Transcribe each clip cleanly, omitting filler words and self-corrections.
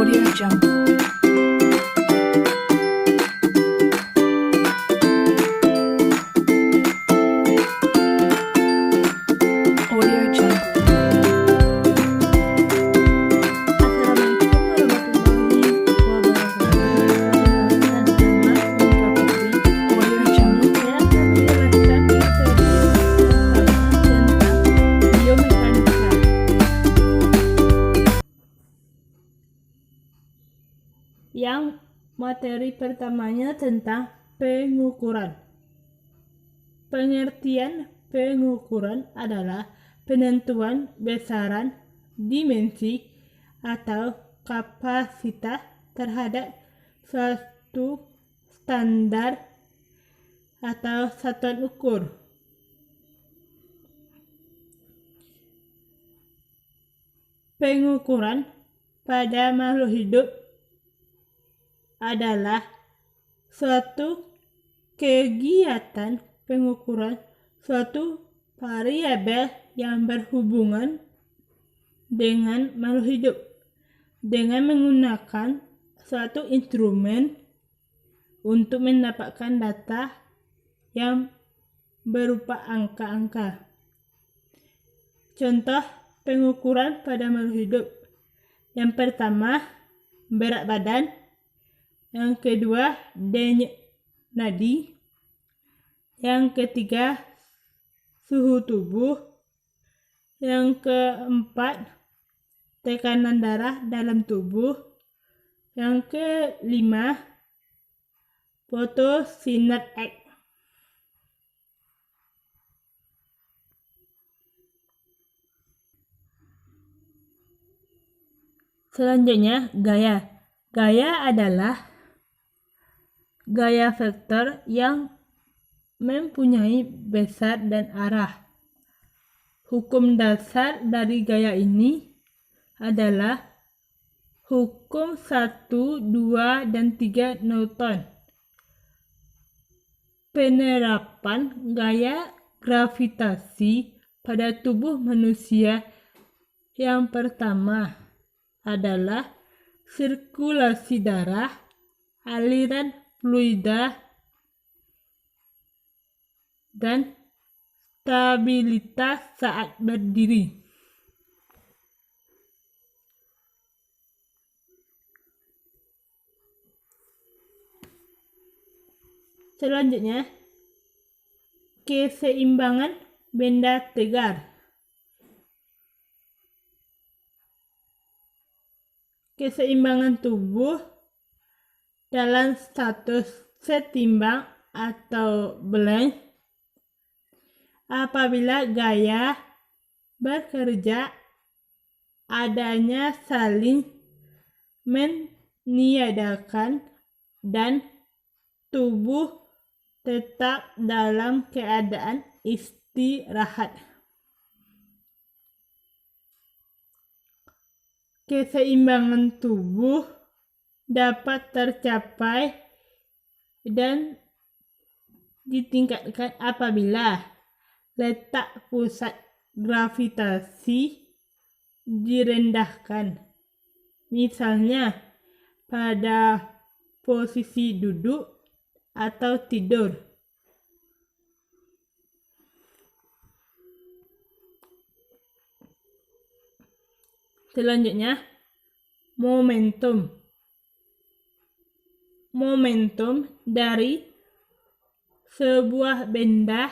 Audio Jungle. Audio Jungle. Audio Jungle. Yang materi pertamanya tentang pengukuran. Pengertian pengukuran adalah penentuan besaran, dimensi, atau kapasitas terhadap suatu standar atau satuan ukur. Pengukuran pada makhluk hidup adalah suatu kegiatan pengukuran suatu variabel yang berhubungan dengan makhluk hidup dengan menggunakan suatu instrumen untuk mendapatkan data yang berupa angka-angka. Contoh pengukuran pada makhluk hidup. Yang pertama, berat badan. Yang kedua, denyut nadi. Yang ketiga, suhu tubuh. Yang keempat, tekanan darah dalam tubuh. Yang kelima, photosynthetic. Selanjutnya, gaya. Gaya adalah gaya vektor yang mempunyai besar dan arah. Hukum dasar dari gaya ini adalah hukum 1, 2, dan 3 Newton. Penerapan gaya gravitasi pada tubuh manusia yang pertama adalah sirkulasi darah, aliran fluida, dan stabilitas saat berdiri. Selanjutnya, keseimbangan benda tegar. Keseimbangan tubuh dalam status setimbang atau balance apabila gaya bekerja adanya saling meniadakan dan tubuh tetap dalam keadaan istirahat. Keseimbangan tubuh dapat tercapai dan ditingkatkan apabila letak pusat gravitasi direndahkan, misalnya pada posisi duduk atau tidur. Selanjutnya, momentum. Momentum dari sebuah benda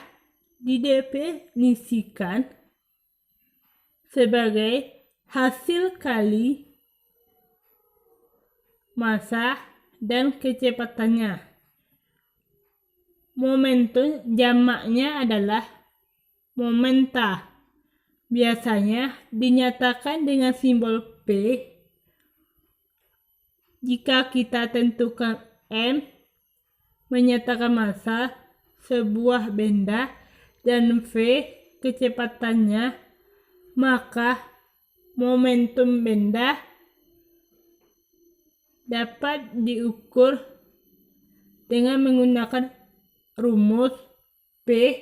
didefinisikan sebagai hasil kali massa dan kecepatannya. Momentum jamaknya adalah momenta. Biasanya dinyatakan dengan simbol P. Jika kita tentukan M menyatakan massa sebuah benda dan V kecepatannya, maka momentum benda dapat diukur dengan menggunakan rumus P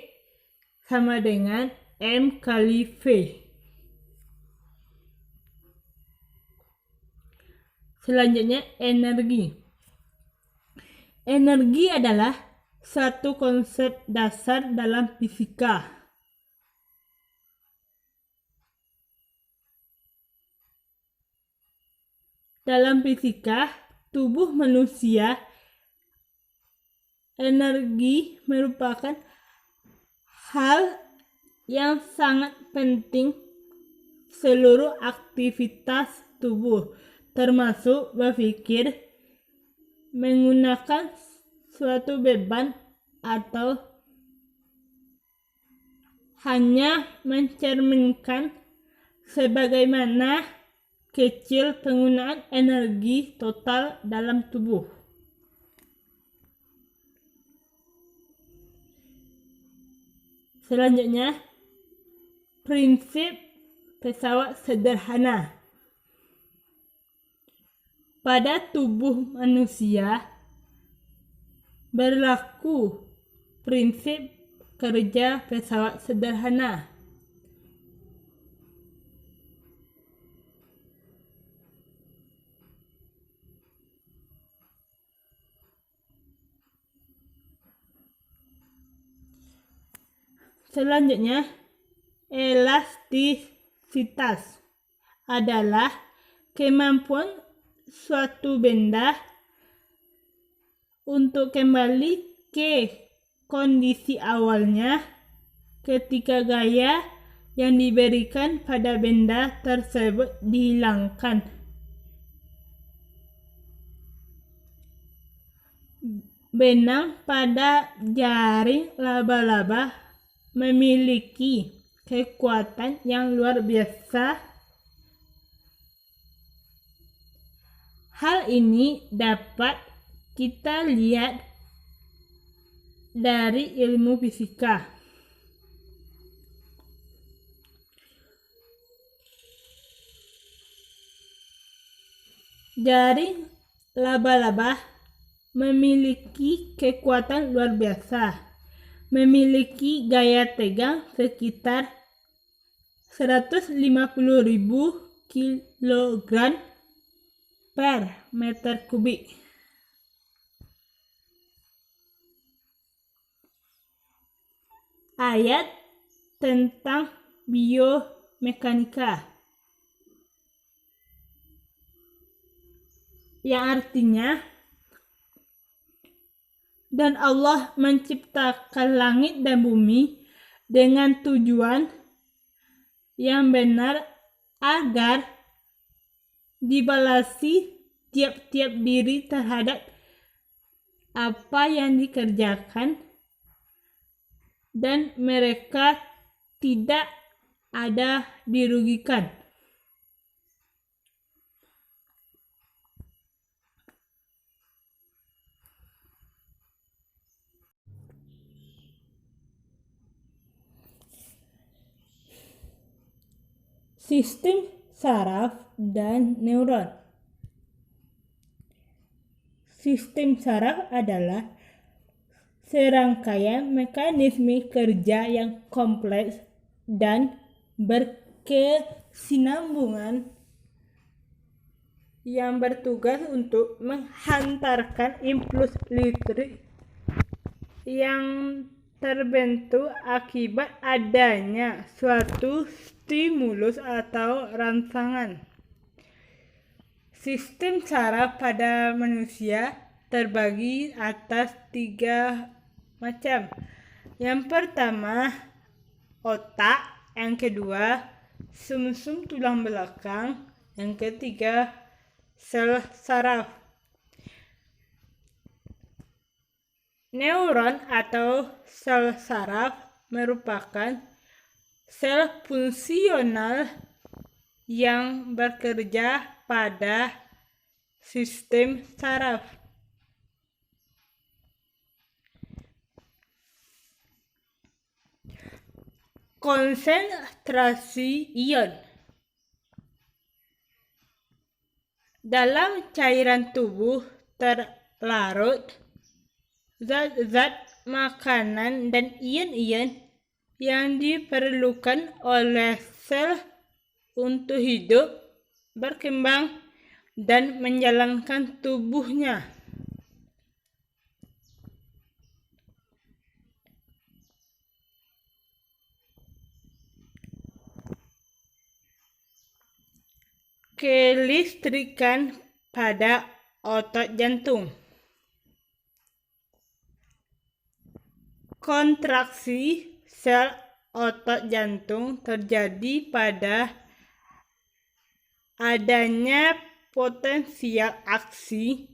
sama dengan M kali V. Selanjutnya, energi. Energi adalah satu konsep dasar dalam fisika. Dalam fisika tubuh manusia, energi merupakan hal yang sangat penting seluruh aktivitas tubuh, termasuk berpikir, menggunakan suatu beban, atau hanya mencerminkan sebagaimana kecil penggunaan energi total dalam tubuh. Selanjutnya, prinsip pesawat sederhana. Pada tubuh manusia berlaku prinsip kerja pesawat sederhana. Selanjutnya, elastisitas adalah kemampuan suatu benda untuk kembali ke kondisi awalnya ketika gaya yang diberikan pada benda tersebut dihilangkan. Benang pada jaring laba-laba memiliki kekuatan yang luar biasa. Hal ini dapat kita lihat dari ilmu fisika. Jaring laba-laba memiliki kekuatan luar biasa, memiliki gaya tegang sekitar 150.000 kg per meter kubik. Ayat tentang biomekanika, yang artinya, dan Allah menciptakan langit dan bumi dengan tujuan yang benar agar dibalasi tiap-tiap diri terhadap apa yang dikerjakan, dan mereka tidak ada dirugikan. Sistem saraf dan neuron. Sistem saraf adalah serangkaian mekanisme kerja yang kompleks dan berkesinambungan yang bertugas untuk menghantarkan impuls listrik yang terbentuk akibat adanya suatu stimulus atau rangsangan. Sistem saraf pada manusia terbagi atas 3 macam. Yang pertama, otak. Yang kedua, sumsum tulang belakang. Yang ketiga, sel saraf. Neuron atau sel saraf merupakan sel fungsional yang bekerja pada sistem saraf. Konsentrasi ion dalam cairan tubuh terlarut, zat-zat makanan dan ion-ion yang diperlukan oleh sel untuk hidup, berkembang, dan menjalankan tubuhnya. Kelistrikan pada otot jantung. Kontraksi sel otot jantung terjadi pada adanya potensial aksi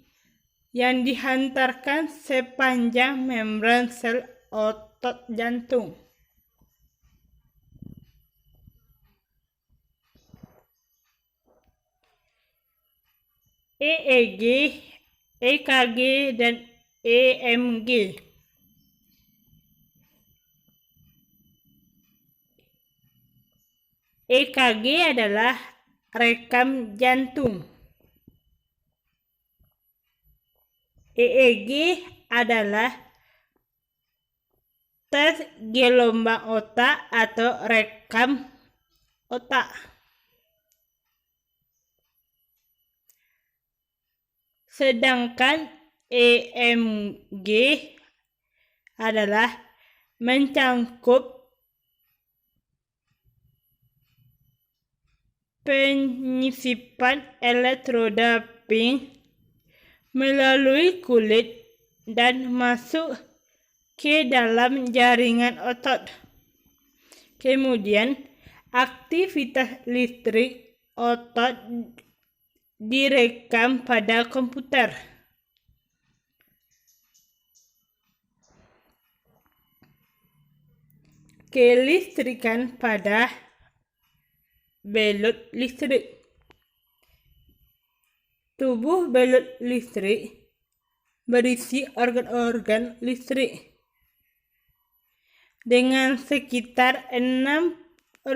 yang dihantarkan sepanjang membran sel otot jantung. EEG, EKG, dan EMG. EKG adalah rekam jantung. EEG adalah tes gelombang otak atau rekam otak. Sedangkan EMG adalah mencangkup penyisipan elektroda pink melalui kulit dan masuk ke dalam jaringan otot. Kemudian, aktivitas listrik otot direkam pada komputer. Kelistrikan pada belut listrik. Tubuh belut listrik berisi organ-organ listrik dengan sekitar 6.000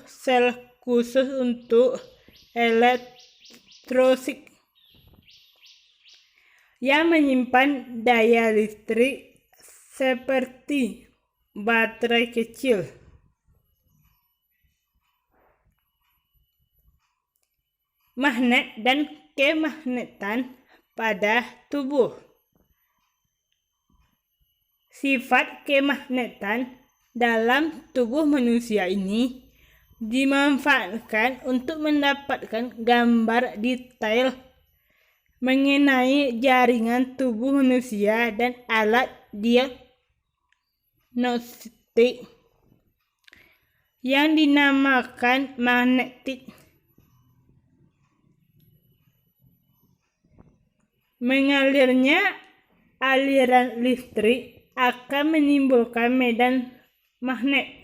sel khusus untuk elektrosit yang menyimpan daya listrik seperti baterai kecil. Magnet dan kemagnetan pada tubuh. Sifat kemagnetan dalam tubuh manusia ini dimanfaatkan untuk mendapatkan gambar detail mengenai jaringan tubuh manusia dan alat diagnostik yang dinamakan magnetik. Mengalirnya aliran listrik akan menimbulkan medan magnet.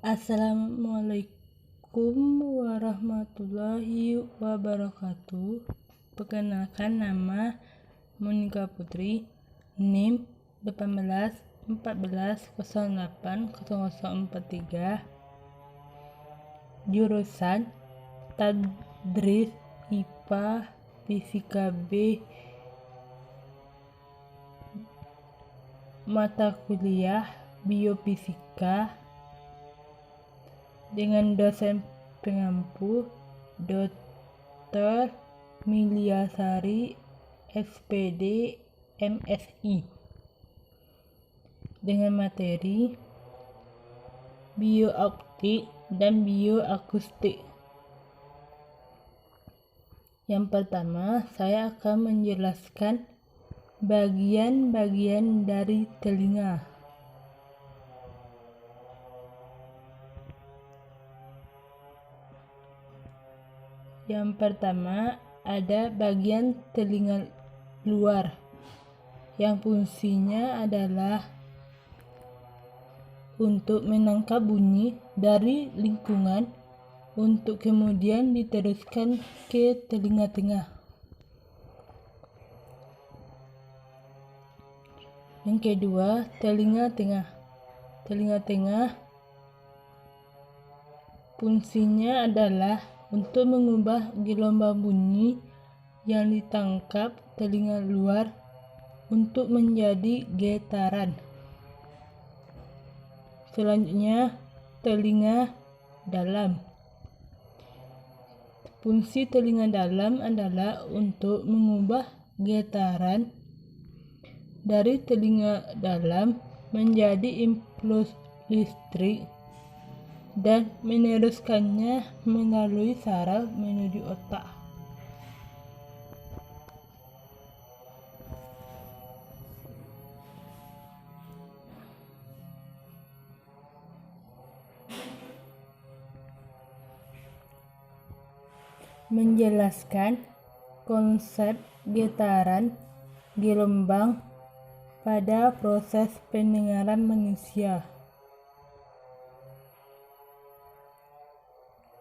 Assalamualaikum warahmatullahi wabarakatuh. Perkenalkan, nama Monika Putri, NIM 1814080043, jurusan Tadris IPA Fisika B, mata kuliah Biofisika, dengan dosen pengampu Dr. Miliasari SPD MSI, dengan materi biooptik dan bioakustik. Yang pertama, saya akan menjelaskan bagian-bagian dari telinga. Yang pertama, ada bagian telinga luar yang fungsinya adalah untuk menangkap bunyi dari lingkungan untuk kemudian diteruskan ke telinga tengah. Yang kedua, telinga tengah. Telinga tengah fungsinya adalah untuk mengubah gelombang bunyi yang ditangkap telinga luar untuk menjadi getaran. Selanjutnya, telinga dalam. Fungsi telinga dalam adalah untuk mengubah getaran dari telinga dalam menjadi impuls listrik dan meneruskannya melalui saraf menuju otak. Menjelaskan konsep getaran gelombang pada proses pendengaran manusia.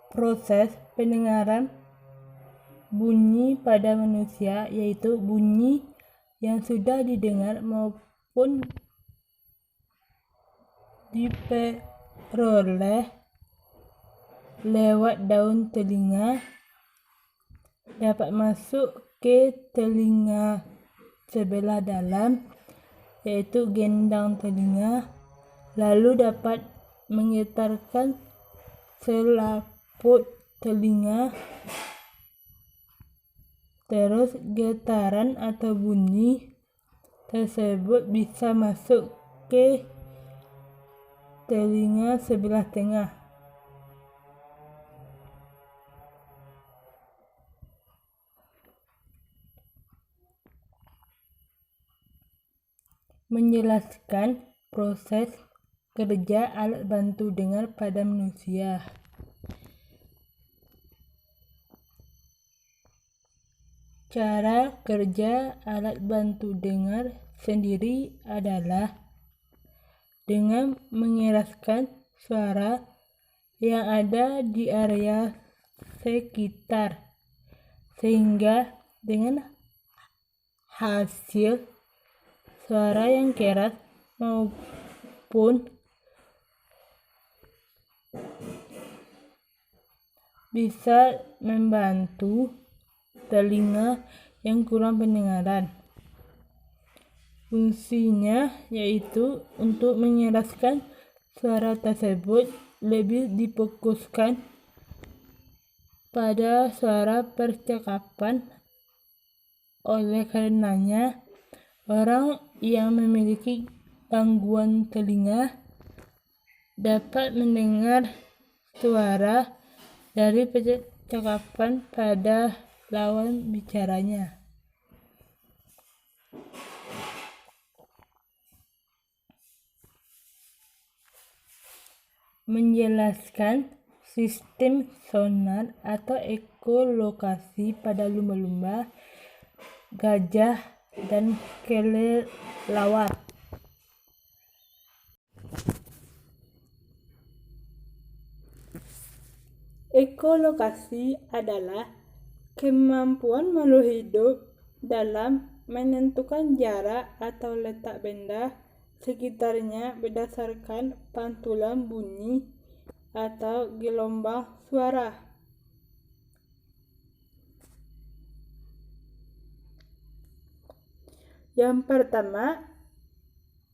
Proses pendengaran bunyi pada manusia yaitu bunyi yang sudah didengar maupun diperoleh lewat daun telinga dapat masuk ke telinga sebelah dalam yaitu gendang telinga, lalu dapat menggetarkan selaput telinga. Terus getaran atau bunyi tersebut bisa masuk ke telinga sebelah tengah. Menjelaskan proses kerja alat bantu dengar pada manusia. Cara kerja alat bantu dengar sendiri adalah dengan mengeraskan suara yang ada di area sekitar, sehingga dengan hasil suara yang keras maupun bisa membantu telinga yang kurang pendengaran. Fungsinya yaitu untuk mengeraskan suara tersebut lebih difokuskan pada suara percakapan. Oleh karenanya, orang yang memiliki gangguan telinga dapat mendengar suara dari percakapan pada lawan bicaranya. Menjelaskan sistem sonar atau ekolokasi pada lumba-lumba, gajah, dan kelelawar. Ekolokasi adalah kemampuan makhluk hidup dalam menentukan jarak atau letak benda sekitarnya berdasarkan pantulan bunyi atau gelombang suara. Yang pertama,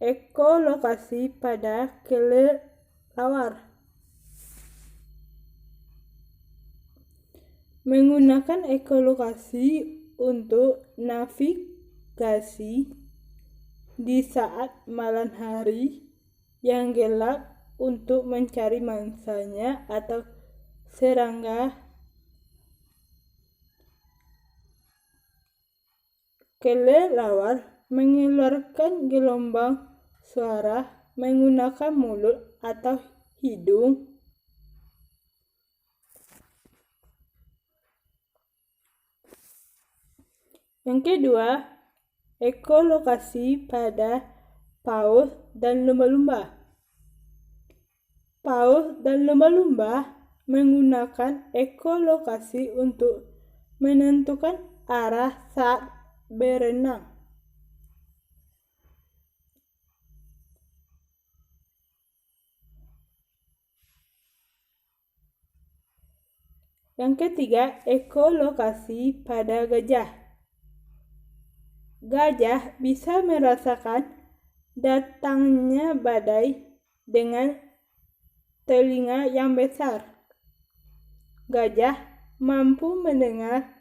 ekolokasi pada kelelawar. Menggunakan ekolokasi untuk navigasi di saat malam hari yang gelap untuk mencari mangsanya atau serangga. Kelelawar mengeluarkan gelombang suara menggunakan mulut atau hidung. Yang kedua, ekolokasi pada paus dan lumba-lumba. Paus dan lumba-lumba menggunakan ekolokasi untuk menentukan arah saat berenang. Yang ketiga, ekolokasi pada gajah. Gajah bisa merasakan datangnya badai dengan telinga yang besar. Gajah mampu mendengar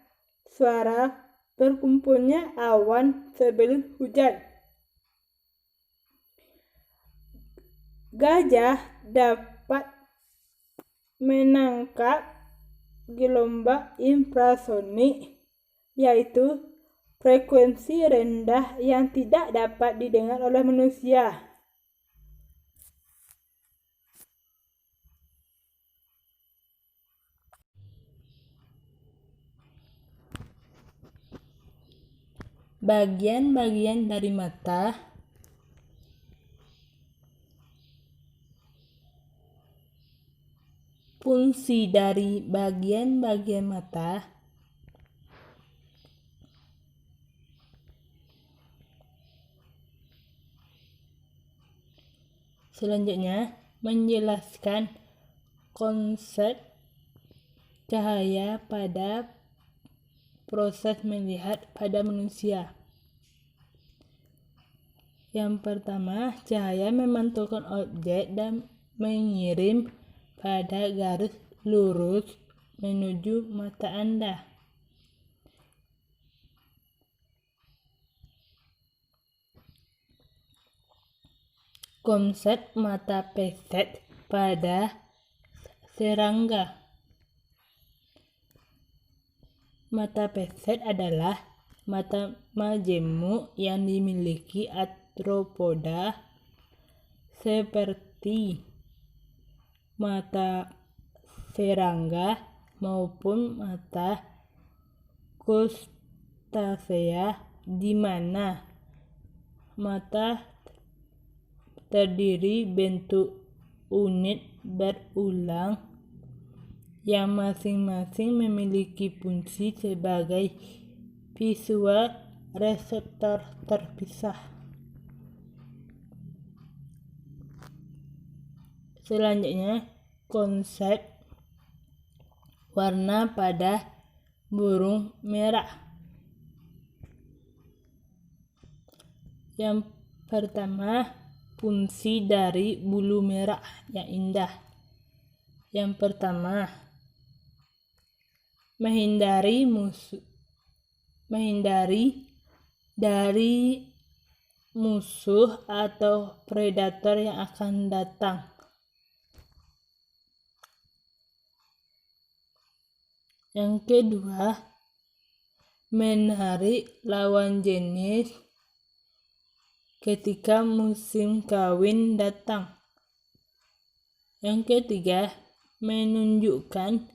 suara berkumpulnya awan sebelum hujan. Gajah dapat menangkap gelombang infrasonik, yaitu frekuensi rendah yang tidak dapat didengar oleh manusia. Bagian-bagian dari mata fungsi dari bagian-bagian mata selanjutnya menjelaskan konsep cahaya pada proses melihat pada manusia. Yang pertama, cahaya memantulkan objek dan mengirim pada garis lurus menuju mata Anda. Konsep mata peset pada serangga. Mata peset adalah mata majemuk yang dimiliki arthropoda seperti mata serangga maupun mata krustasea, di mana mata terdiri bentuk unit berulang yang masing-masing memiliki fungsi sebagai visual reseptor terpisah. Selanjutnya, konsep warna pada burung merah. Yang pertama, fungsi dari bulu merah yang indah. Yang pertama, menghindari dari musuh atau predator yang akan datang. Yang kedua, menarik lawan jenis ketika musim kawin datang. Yang ketiga, menunjukkan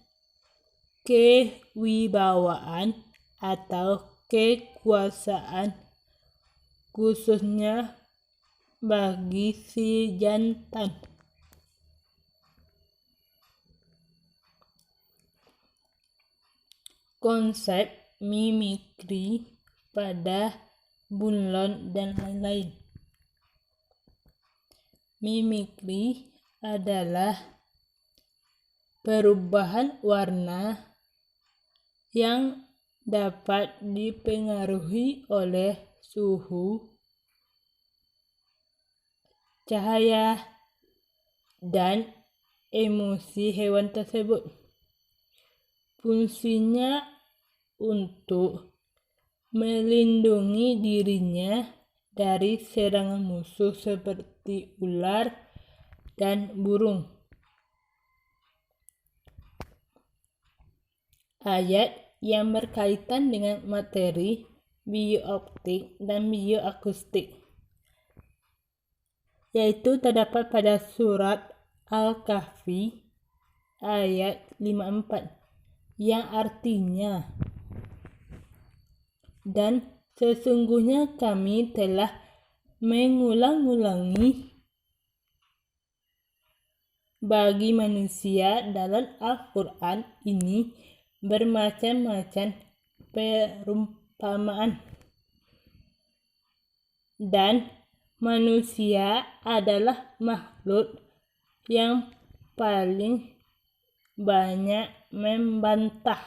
kewibawaan atau kekuasaan, khususnya bagi si jantan. Konsep mimikri pada bunglon dan lain-lain. Mimikri adalah perubahan warna yang dapat dipengaruhi oleh suhu, cahaya, dan emosi hewan tersebut. Fungsinya untuk melindungi dirinya dari serangan musuh seperti ular dan burung. Ayat yang berkaitan dengan materi, biooptik, dan bioakustik, yaitu terdapat pada surat Al-Kahfi ayat 54, yang artinya, dan sesungguhnya kami telah mengulang-ulangi bagi manusia dalam Al-Quran ini bermacam-macam perumpamaan, dan manusia adalah makhluk yang paling banyak membantah.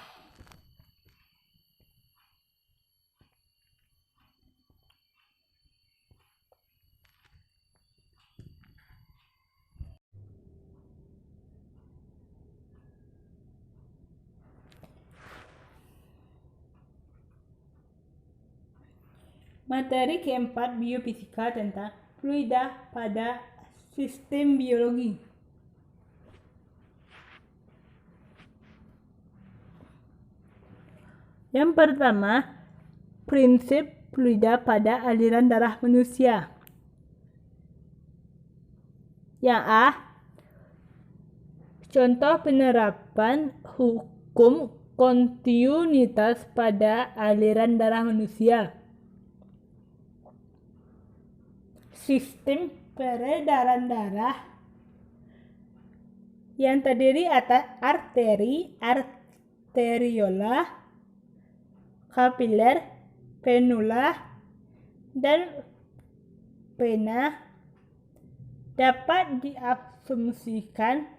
Materi keempat biofisika tentang fluida pada sistem biologi. Yang pertama, prinsip fluida pada aliran darah manusia. Yang A, contoh penerapan hukum kontinuitas pada aliran darah manusia. Sistem peredaran darah yang terdiri atas arteri, arteriola, kapiler, venula, dan vena dapat diasumsikan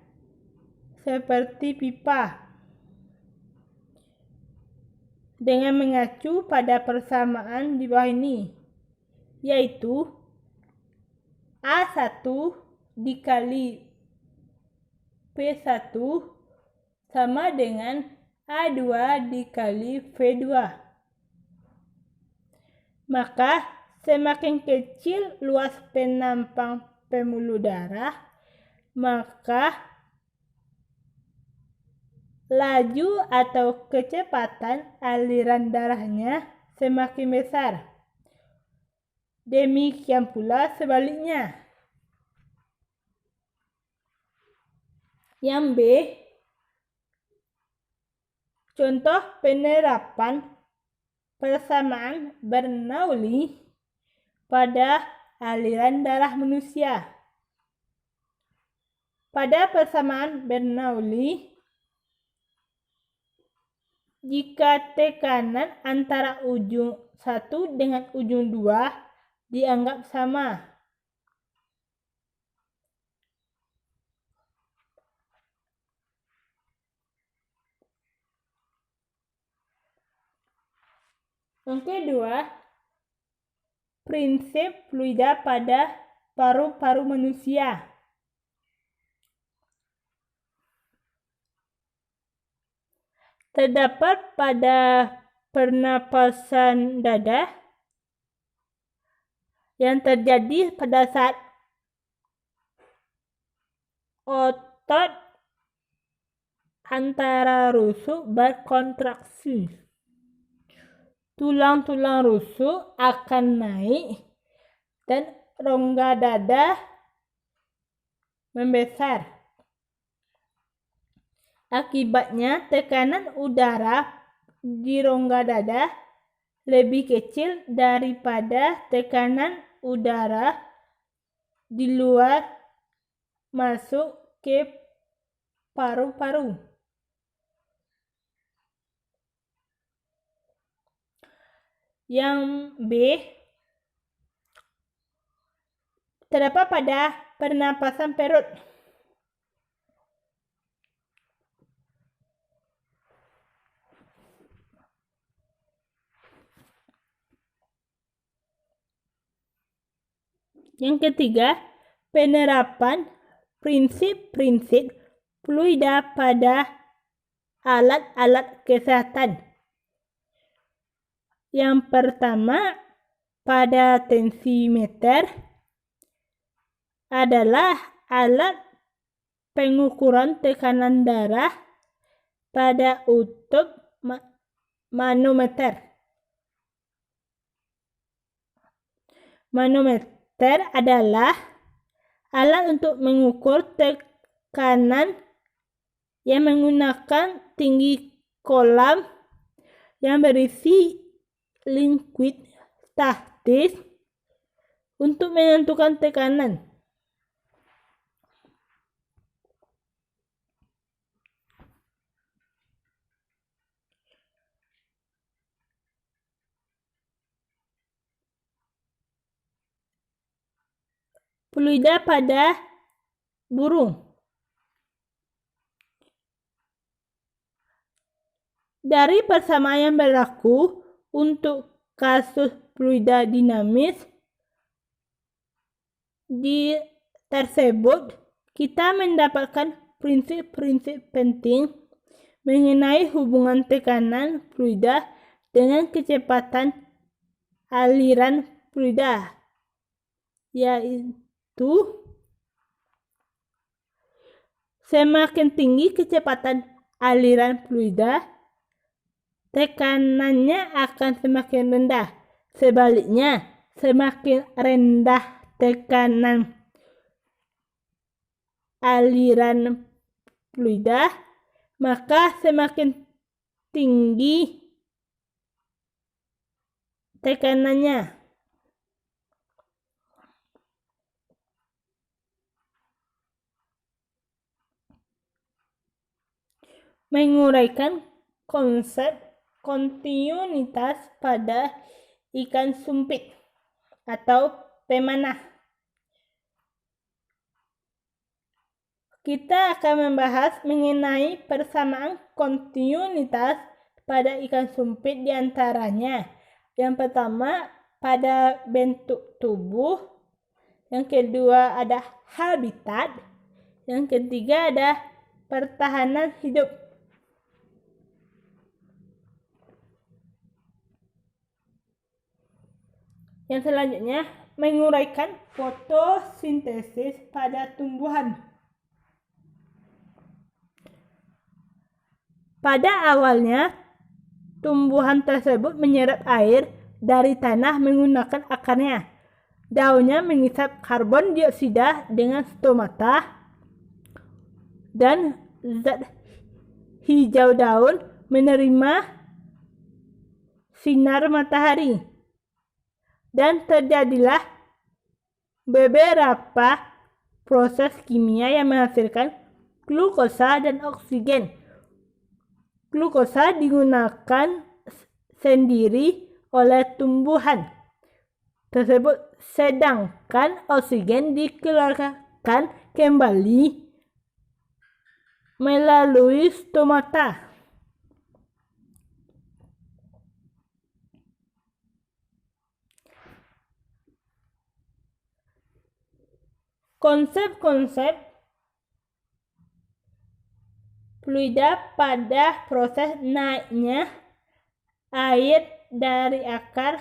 seperti pipa dengan mengacu pada persamaan di bawah ini, yaitu A1 dikali P1 sama dengan A2 dikali V2. Maka semakin kecil luas penampang pembuluh darah, maka laju atau kecepatan aliran darahnya semakin besar. Demikian pula sebaliknya. Yang B, contoh penerapan persamaan Bernoulli pada aliran darah manusia. Pada persamaan Bernoulli, jika tekanan antara ujung 1 dengan ujung 2 dianggap sama, yang kedua, prinsip fluida pada paru-paru manusia. Terdapat pada pernapasan dada yang terjadi pada saat otot antara rusuk berkontraksi. Tulang-tulang rusuk akan naik dan rongga dada membesar. Akibatnya, tekanan udara di rongga dada lebih kecil daripada tekanan udara di luar masuk ke paru-paru. Yang B, terdapat pada pernapasan perut. Yang ketiga, penerapan prinsip-prinsip fluida pada alat-alat kesehatan. Yang pertama, pada tensimeter adalah alat pengukuran tekanan darah pada kutub manometer. Manometer adalah alat untuk mengukur tekanan yang menggunakan tinggi kolam yang berisi liquid statis untuk menentukan tekanan. Fluida pada burung. Dari persamaan yang berlaku untuk kasus fluida dinamis tersebut, kita mendapatkan prinsip-prinsip penting mengenai hubungan tekanan fluida dengan kecepatan aliran fluida, yaitu semakin tinggi kecepatan aliran fluida, tekanannya akan semakin rendah. Sebaliknya, semakin rendah tekanan aliran fluida, maka semakin tinggi tekanannya. Menguraikan konsep kontinuitas pada ikan sumpit atau pemanah. Kita akan membahas mengenai persamaan kontinuitas pada ikan sumpit diantaranya. Yang pertama, pada bentuk tubuh. Yang kedua, ada habitat. Yang ketiga, ada pertahanan hidup. Yang selanjutnya, menguraikan fotosintesis pada tumbuhan. Pada awalnya, tumbuhan tersebut menyerap air dari tanah menggunakan akarnya. Daunnya mengisap karbon dioksida dengan stomata, dan zat hijau daun menerima sinar matahari. Dan terjadilah beberapa proses kimia yang menghasilkan glukosa dan oksigen. Glukosa digunakan sendiri oleh tumbuhan tersebut, sedangkan oksigen dikeluarkan kembali melalui stomata. Konsep-konsep fluida pada proses naiknya air dari akar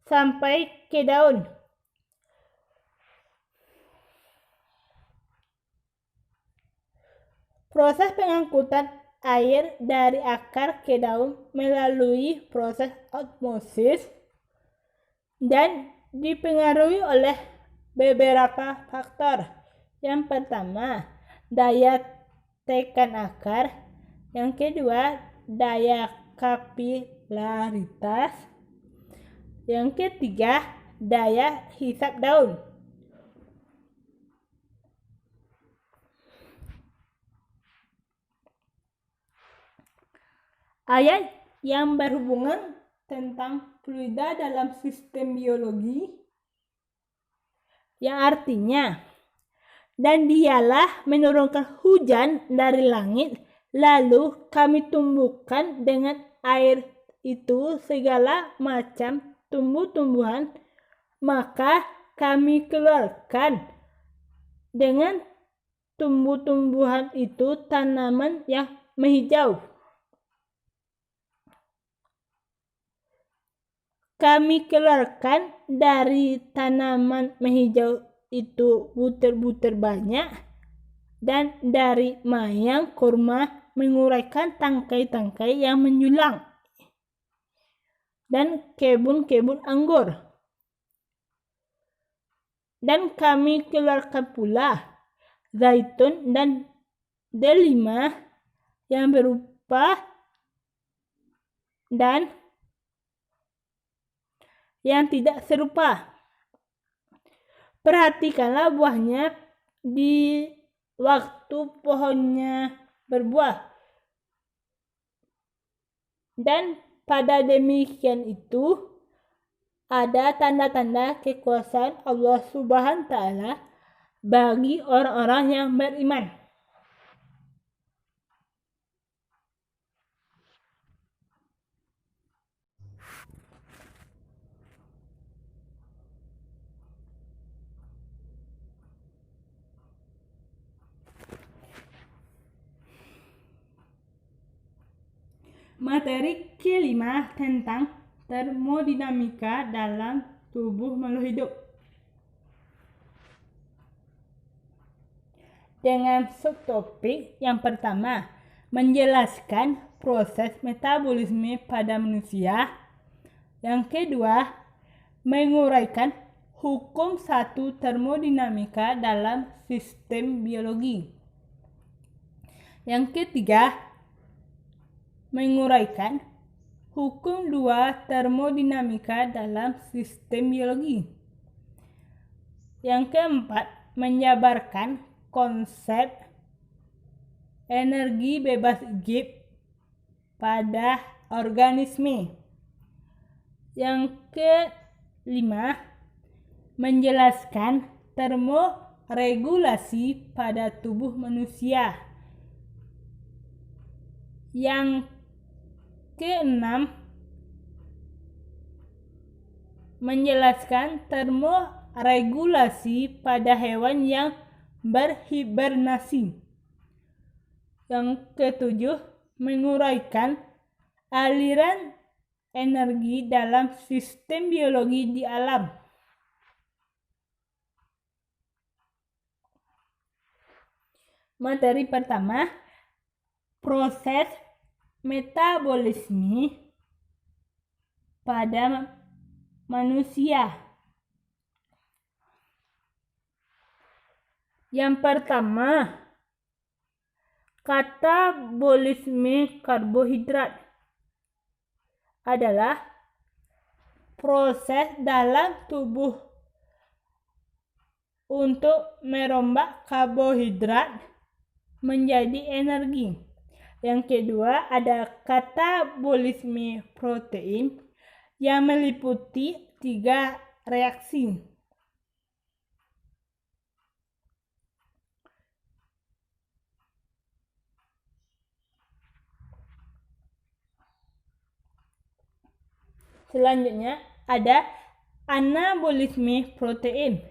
sampai ke daun. Proses pengangkutan air dari akar ke daun melalui proses osmosis dan dipengaruhi oleh beberapa faktor. Yang pertama, daya tekan akar. Yang kedua, daya kapilaritas. Yang ketiga, daya hisap daun. Ayat yang berhubungan tentang fluida dalam sistem biologi, yang artinya, dan dialah menurunkan hujan dari langit, lalu kami tumbuhkan dengan air itu segala macam tumbuh-tumbuhan, maka kami keluarkan dengan tumbuh-tumbuhan itu tanaman yang menghijau. Kami keluarkan dari tanaman menghijau itu butir-butir banyak, dan dari mayang kurma menguraikan tangkai-tangkai yang menjulang, dan kebun-kebun anggur. Dan kami keluarkan pula zaitun dan delima yang berupa dan yang tidak serupa. Perhatikanlah buahnya di waktu pohonnya berbuah. Dan pada demikian itu ada tanda-tanda kekuasaan Allah Subhanahu wa Ta'ala bagi orang-orang yang beriman. Materi kelima tentang termodinamika dalam tubuh makhluk hidup. Dengan subtopik yang pertama, menjelaskan proses metabolisme pada manusia. Yang kedua, menguraikan hukum satu termodinamika dalam sistem biologi. Yang ketiga, menguraikan hukum dua termodinamika dalam sistem biologi. Yang keempat, menjabarkan konsep energi bebas Gibbs pada organisme. Yang kelima, menjelaskan termoregulasi pada tubuh manusia. Yang keenam, menjelaskan termoregulasi pada hewan yang berhibernasi. Yang ketujuh, menguraikan aliran energi dalam sistem biologi di alam. Materi pertama, proses metabolisme pada manusia. Yang pertama, katabolisme karbohidrat adalah proses dalam tubuh untuk merombak karbohidrat menjadi energi. Yang kedua, ada katabolisme protein yang meliputi 3 reaksi. Selanjutnya ada anabolisme protein,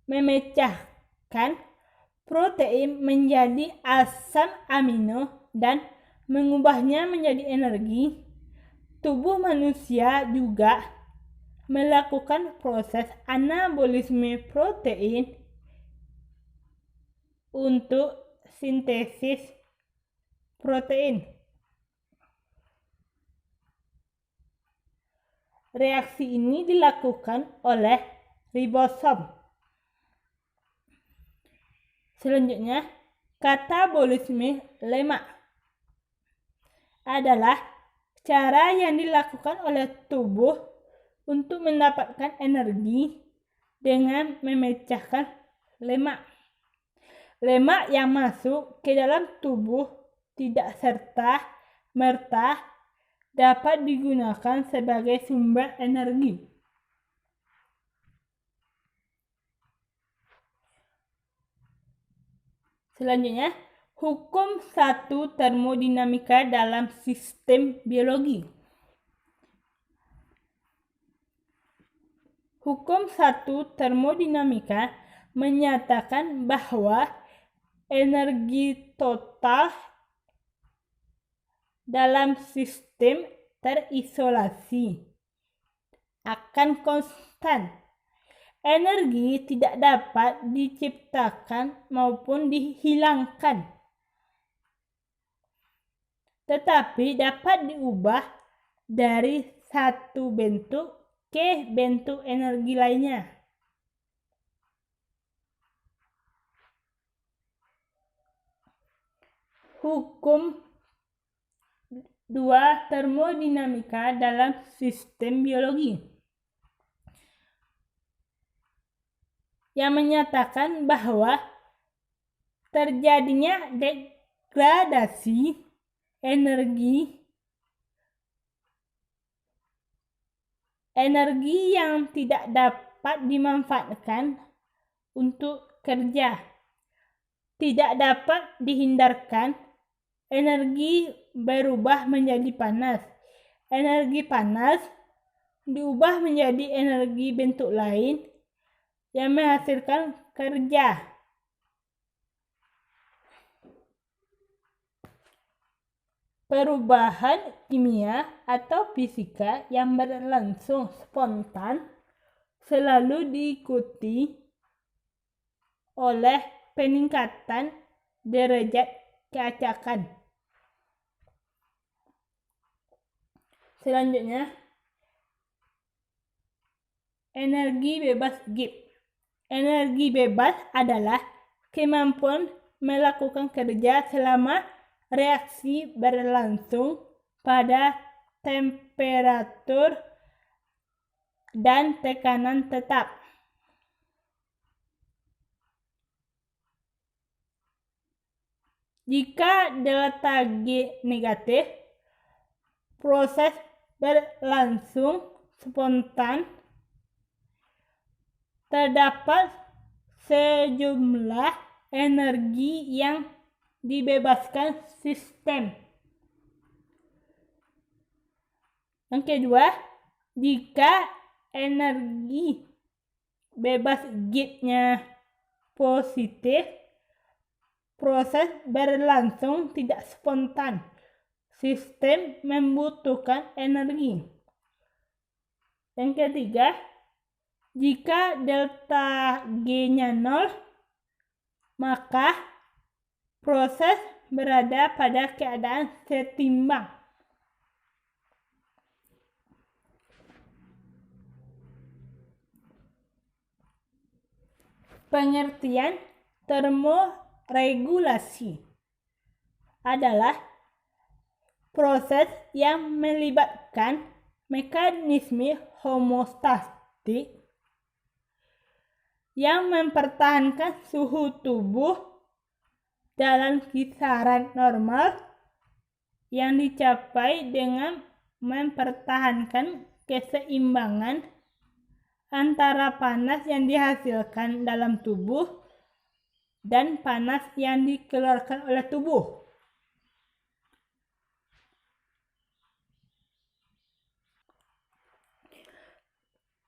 memecahkan protein menjadi asam amino dan mengubahnya menjadi energi. Tubuh manusia juga melakukan proses anabolisme protein untuk sintesis protein. Reaksi ini dilakukan oleh ribosom. Selanjutnya, katabolisme lemak adalah cara yang dilakukan oleh tubuh untuk mendapatkan energi dengan memecahkan lemak. Lemak yang masuk ke dalam tubuh tidak serta-merta dapat digunakan sebagai sumber energi. Selanjutnya, hukum satu termodinamika dalam sistem biologi. Hukum satu termodinamika menyatakan bahwa energi total dalam sistem terisolasi akan konstan. Energi tidak dapat diciptakan maupun dihilangkan, tetapi dapat diubah dari satu bentuk ke bentuk energi lainnya. Hukum 2 termodinamika dalam sistem biologi yang menyatakan bahwa terjadinya degradasi energi yang tidak dapat dimanfaatkan untuk kerja, tidak dapat dihindarkan. Energi berubah menjadi panas. Energi panas diubah menjadi energi bentuk lain yang menghasilkan kerja. perubahan kimia atau fisika yang berlangsung spontan selalu diikuti oleh peningkatan derajat keacakan. Selanjutnya, energi bebas Gibbs. Energi bebas adalah kemampuan melakukan kerja selama reaksi berlangsung pada temperatur dan tekanan tetap. Jika delta G negatif, proses berlangsung spontan, terdapat sejumlah energi yang dibebaskan sistem. Yang kedua, jika energi bebas Gibbs-nya positif, proses berlangsung tidak spontan. Sistem membutuhkan energi. Yang ketiga, jika delta G-nya 0, maka proses berada pada keadaan setimbang. Pengertian termoregulasi adalah proses yang melibatkan mekanisme homeostatik yang mempertahankan suhu tubuh dalam kisaran normal yang dicapai dengan mempertahankan keseimbangan antara panas yang dihasilkan dalam tubuh dan panas yang dikeluarkan oleh tubuh.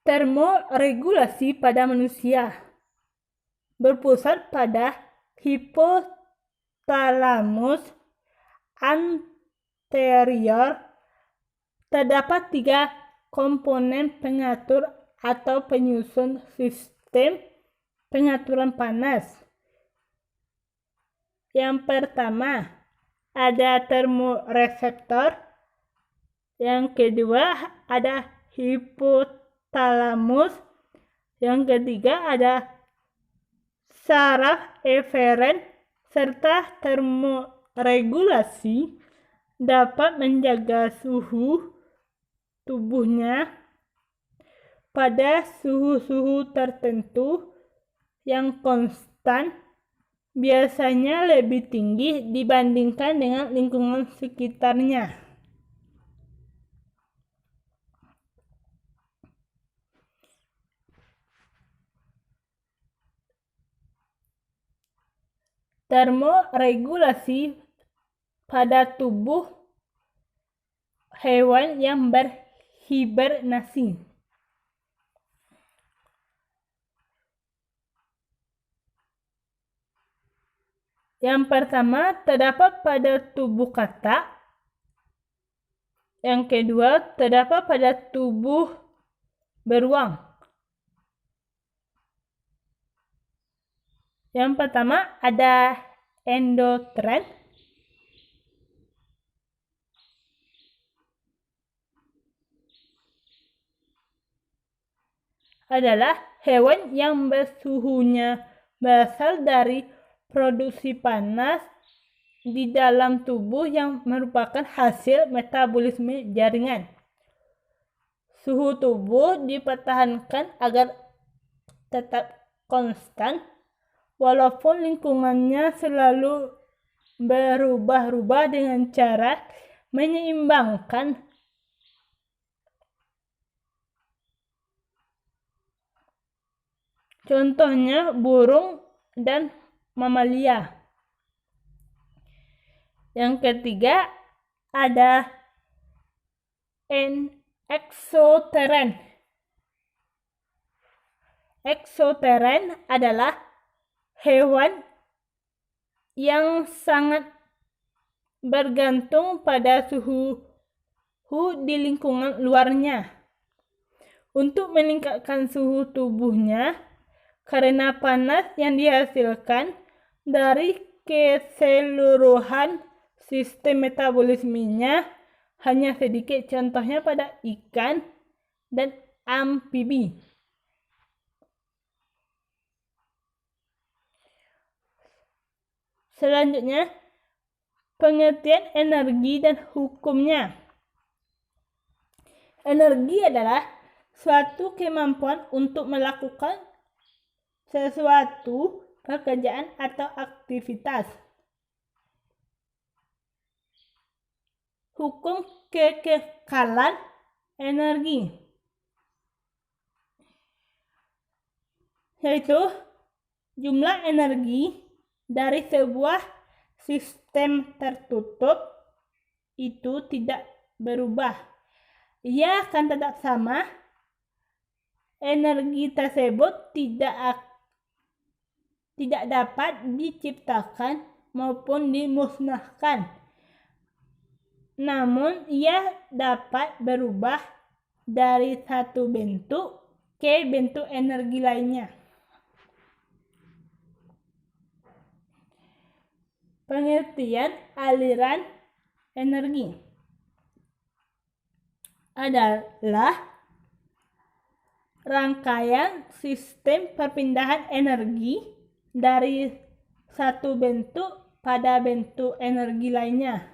Termoregulasi pada manusia berpusat pada hipotalamus anterior. Terdapat 3 komponen pengatur atau penyusun sistem pengaturan panas. Yang pertama, ada termoreseptor. Yang kedua, ada hipotalamus. Yang ketiga, ada saraf eferen. Serta termoregulasi dapat menjaga suhu tubuhnya pada suhu-suhu tertentu yang konstan, biasanya lebih tinggi dibandingkan dengan lingkungan sekitarnya. Termoregulasi pada tubuh hewan yang berhibernasi. Yang pertama terdapat pada tubuh katak. Yang kedua terdapat pada tubuh beruang. Yang pertama ada endotren. Adalah hewan yang bersuhunya berasal dari produksi panas di dalam tubuh yang merupakan hasil metabolisme jaringan. Suhu tubuh dipertahankan agar tetap konstan walaupun lingkungannya selalu berubah-ubah dengan cara menyeimbangkan. Contohnya burung dan mamalia. Yang ketiga ada exoteren. Exoteren adalah hewan yang sangat bergantung pada suhu di lingkungan luarnya. Untuk meningkatkan suhu tubuhnya, karena panas yang dihasilkan dari keseluruhan sistem metabolismenya hanya sedikit, contohnya pada ikan dan amfibi. Selanjutnya, pengertian energi dan hukumnya. Energi adalah suatu kemampuan untuk melakukan sesuatu pekerjaan atau aktivitas. Hukum kekekalan energi, yaitu jumlah energi dari sebuah sistem tertutup itu tidak berubah. Ia akan tetap sama. Energi tersebut tidak dapat diciptakan maupun dimusnahkan. Namun ia dapat berubah dari satu bentuk ke bentuk energi lainnya. Pengertian aliran energi adalah rangkaian sistem perpindahan energi dari satu bentuk pada bentuk energi lainnya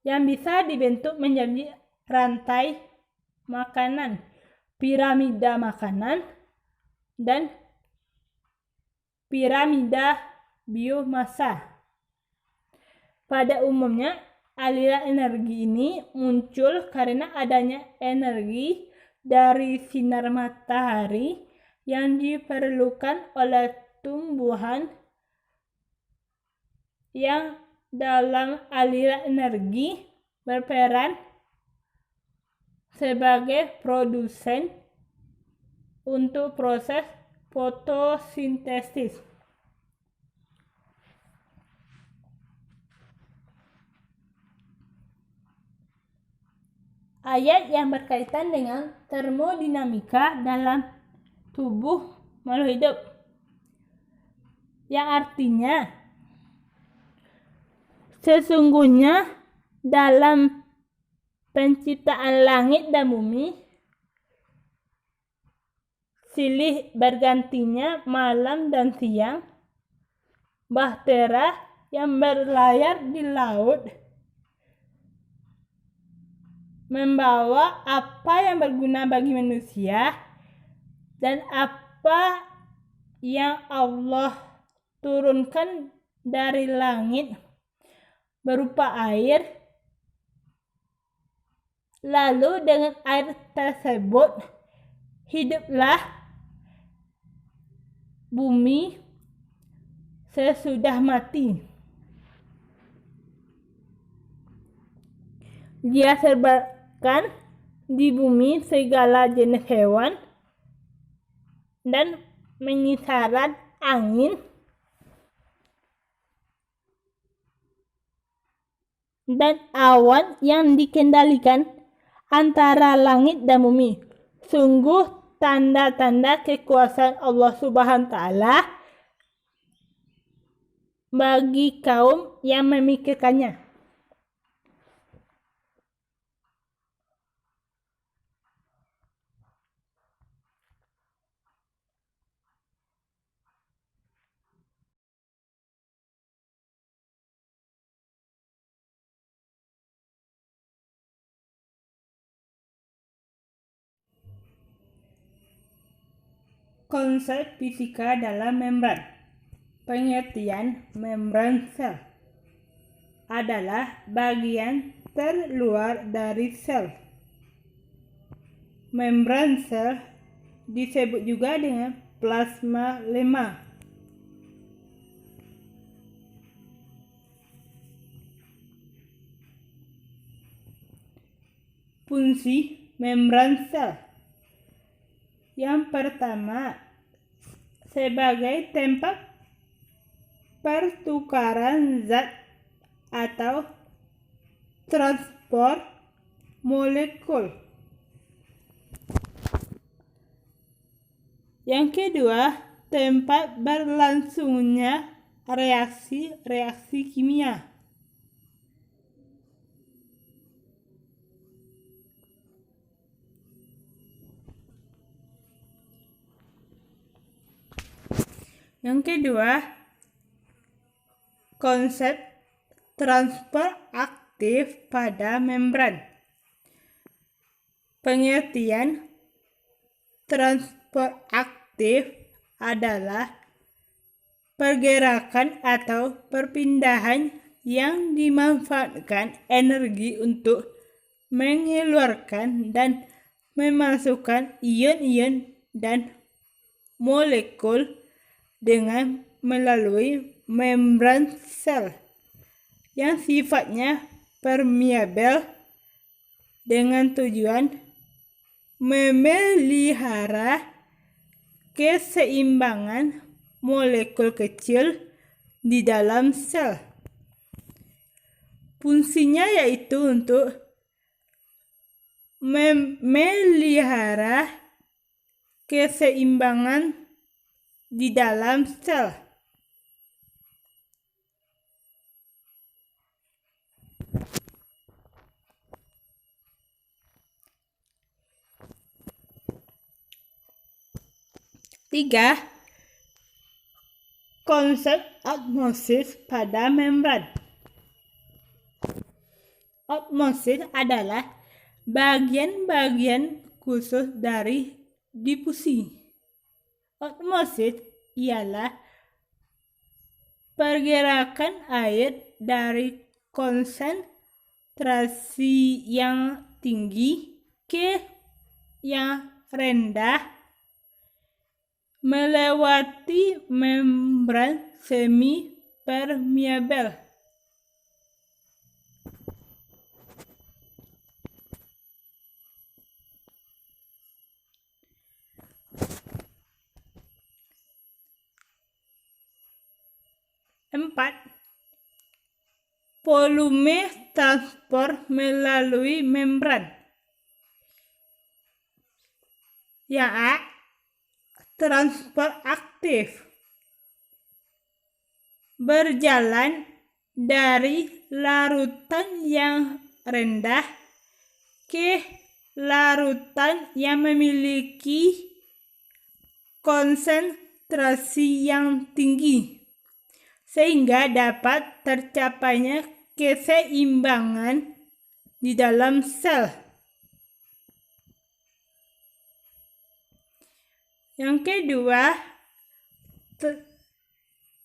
yang bisa dibentuk menjadi rantai makanan, piramida makanan, dan piramida biomasa. Pada umumnya, aliran energi ini muncul karena adanya energi dari sinar matahari yang diperlukan oleh tumbuhan yang dalam aliran energi berperan sebagai produsen untuk proses fotosintesis. Ayat yang berkaitan dengan termodinamika dalam tubuh makhluk hidup, yang artinya sesungguhnya dalam penciptaan langit dan bumi, silih bergantinya malam dan siang, bahtera yang berlayar di laut membawa apa yang berguna bagi manusia dan apa yang Allah turunkan dari langit berupa air. Lalu dengan air tersebut hiduplah bumi sesudah mati. Dia serbakan di bumi segala jenis hewan dan menyisaran angin dan awan yang dikendalikan antara langit dan bumi. Sungguh tanda-tanda kekuasaan Allah Subhanahu wa Ta'ala bagi kaum yang memikirkannya. Konsep fisika dalam membran. Pengertian membran sel adalah bagian terluar dari sel. Membran sel disebut juga dengan plasma lemma. Fungsi membran sel. Yang pertama, sebagai tempat pertukaran zat atau transport molekul. Yang kedua, tempat berlangsungnya reaksi kimia. Yang kedua, konsep transfer aktif pada membran. Pengertian transfer aktif adalah pergerakan atau perpindahan yang dimanfaatkan energi untuk mengeluarkan dan memasukkan ion-ion dan molekul dengan melalui membran sel yang sifatnya permeabel dengan tujuan memelihara keseimbangan molekul kecil di dalam sel. Fungsinya yaitu untuk memelihara keseimbangan di dalam sel. Tiga, konsep osmosis pada membran. Osmosis adalah bagian-bagian khusus dari difusi. Osmosis ialah pergerakan air dari konsentrasi yang tinggi ke yang rendah melewati membran semi permeabel. Empat, volume transport melalui membran. Yang A, transport aktif, berjalan dari larutan yang rendah ke larutan yang memiliki konsentrasi yang tinggi, sehingga dapat tercapainya keseimbangan di dalam sel. Yang kedua,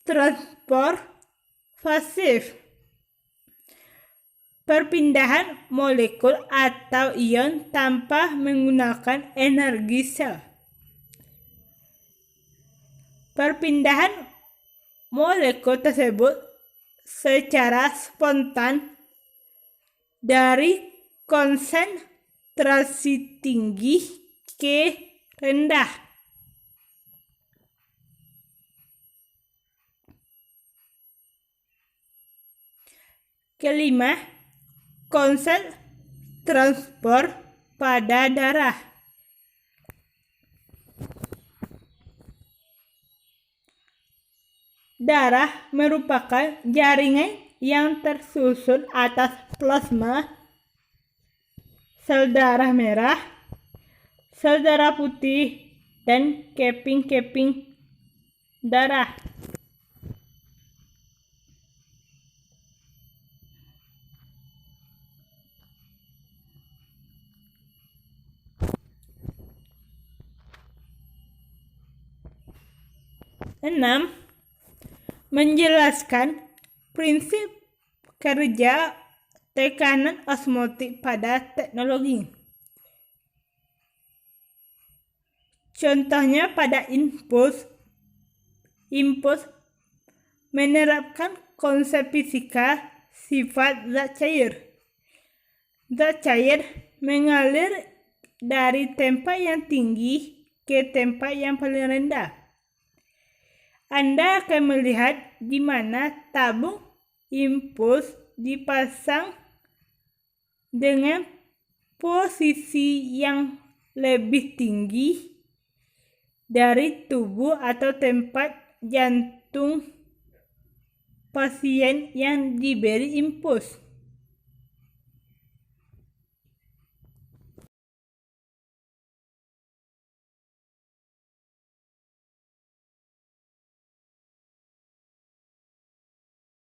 transport pasif, perpindahan molekul atau ion tanpa menggunakan energi sel. Perpindahan molekul tersebut secara spontan dari konsentrasi tinggi ke rendah. Kelima, konsep transport pada darah. Darah merupakan jaringan yang tersusun atas plasma, sel darah merah, sel darah putih, dan keping-keping darah. Enam, menjelaskan prinsip kerja tekanan osmotik pada teknologi. Contohnya pada impuls menerapkan konsep fisika sifat zat cair. Zat cair mengalir dari tempat yang tinggi ke tempat yang paling rendah. Anda akan melihat di mana tabung impuls dipasang dengan posisi yang lebih tinggi dari tubuh atau tempat jantung pasien yang diberi infus.